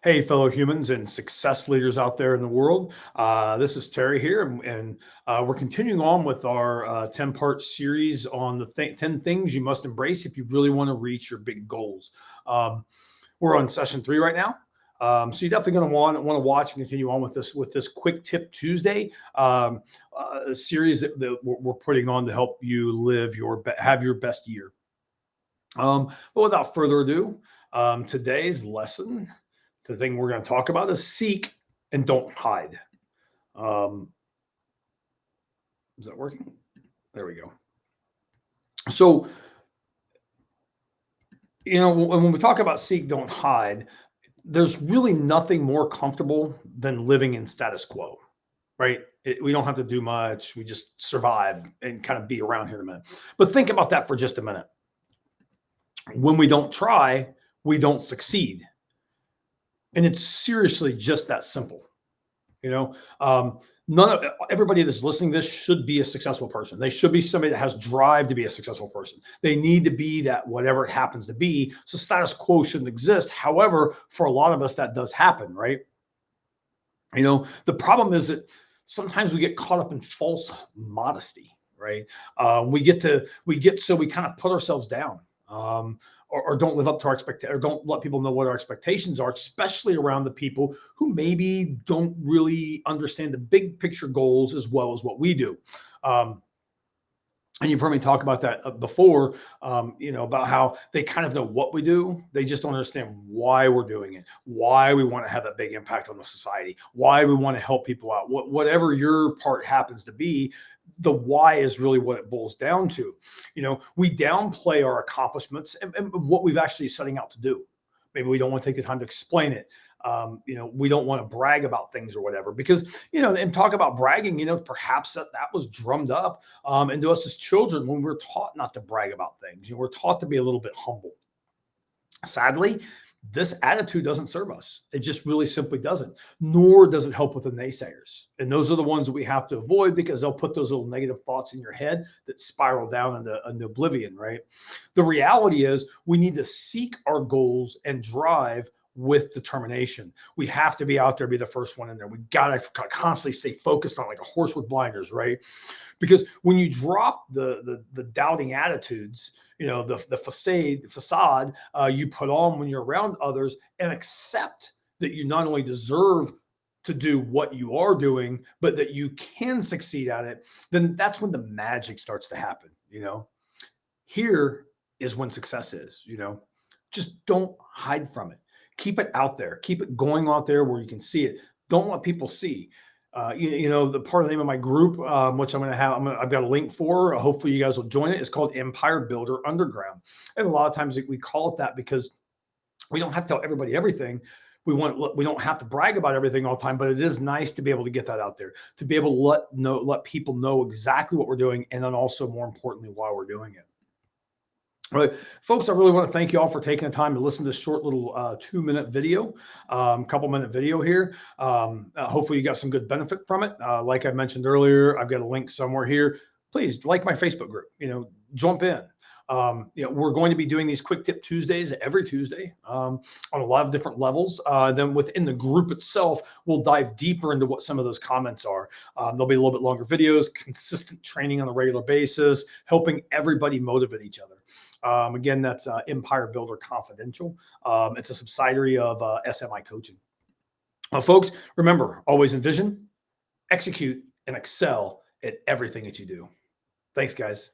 Hey, fellow humans and success leaders out there in the world. This is Terry here, and we're continuing on with our 10-part series on the 10 things you must embrace if you really want to reach your big goals. Um, we're on session 3 right now. So you're definitely going to want to watch and continue on with this quick tip Tuesday series that we're putting on to help you have your best year. But without further ado, today's lesson, the thing we're going to talk about is seek and don't hide. Um, is that working? There we go. So, when we talk about seek, don't hide, there's really nothing more comfortable than living in status quo, right? We don't have to do much. We just survive and kind of be around here in a minute. But think about that for just a minute. When we don't try, we don't succeed. And it's seriously just that simple. Everybody that's listening to this should be a successful person. They should be somebody that has drive to be a successful person. They need to be that, whatever it happens to be. So status quo shouldn't exist. However, for a lot of us, that does happen, right? The problem is that sometimes we get caught up in false modesty, right? We kind of put ourselves down. Or don't live up to our expectations, or don't let people know what our expectations are, especially around the people who maybe don't really understand the big picture goals as well as what we do. And you've heard me talk about that before, about how they kind of know what we do. They just don't understand why we're doing it, why we want to have that big impact on the society, why we want to help people out, whatever your part happens to be. The why is really what it boils down to. We downplay our accomplishments and what we've actually setting out to do. Maybe we don't want to take the time to explain it. We don't want to brag about things or whatever, because, and talk about bragging, perhaps that was drummed up into us as children when we're taught not to brag about things. We're taught to be a little bit humble. Sadly, this attitude doesn't serve us. It just really simply doesn't, nor does it help with the naysayers. And those are the ones that we have to avoid, because they'll put those little negative thoughts in your head that spiral down into oblivion, right? The reality is we need to seek our goals and drive with determination. We have to be out there, be the first one in there. We got to constantly stay focused on, like a horse with blinders, right? Because when you drop the doubting attitudes, the façade you put on when you're around others, and accept that you not only deserve to do what you are doing, but that you can succeed at it, then that's when the magic starts to happen. Here is when success is. Just don't hide from it. Keep it out there. Keep it going out there where you can see it. Don't let people see. The part of the name of my group, which I've got a link for. Hopefully, you guys will join it. It's called Empire Builder Underground, and a lot of times we call it that because we don't have to tell everybody everything. We don't have to brag about everything all the time, but it is nice to be able to get that out there, to be able to let people know exactly what we're doing, and then also, more importantly, why we're doing it. All right, folks, I really want to thank you all for taking the time to listen to this short little 2-minute video, couple-minute video here. Hopefully you got some good benefit from it. Like I mentioned earlier, I've got a link somewhere here. Please like my Facebook group, jump in. We're going to be doing these quick tip Tuesdays every Tuesday on a lot of different levels. Then within the group itself, we'll dive deeper into what some of those comments are. There'll be a little bit longer videos, consistent training on a regular basis, helping everybody motivate each other. Again, that's Empire Builder Confidential. It's a subsidiary of SMI Coaching. Folks, remember, always envision, execute, and excel at everything that you do. Thanks, guys.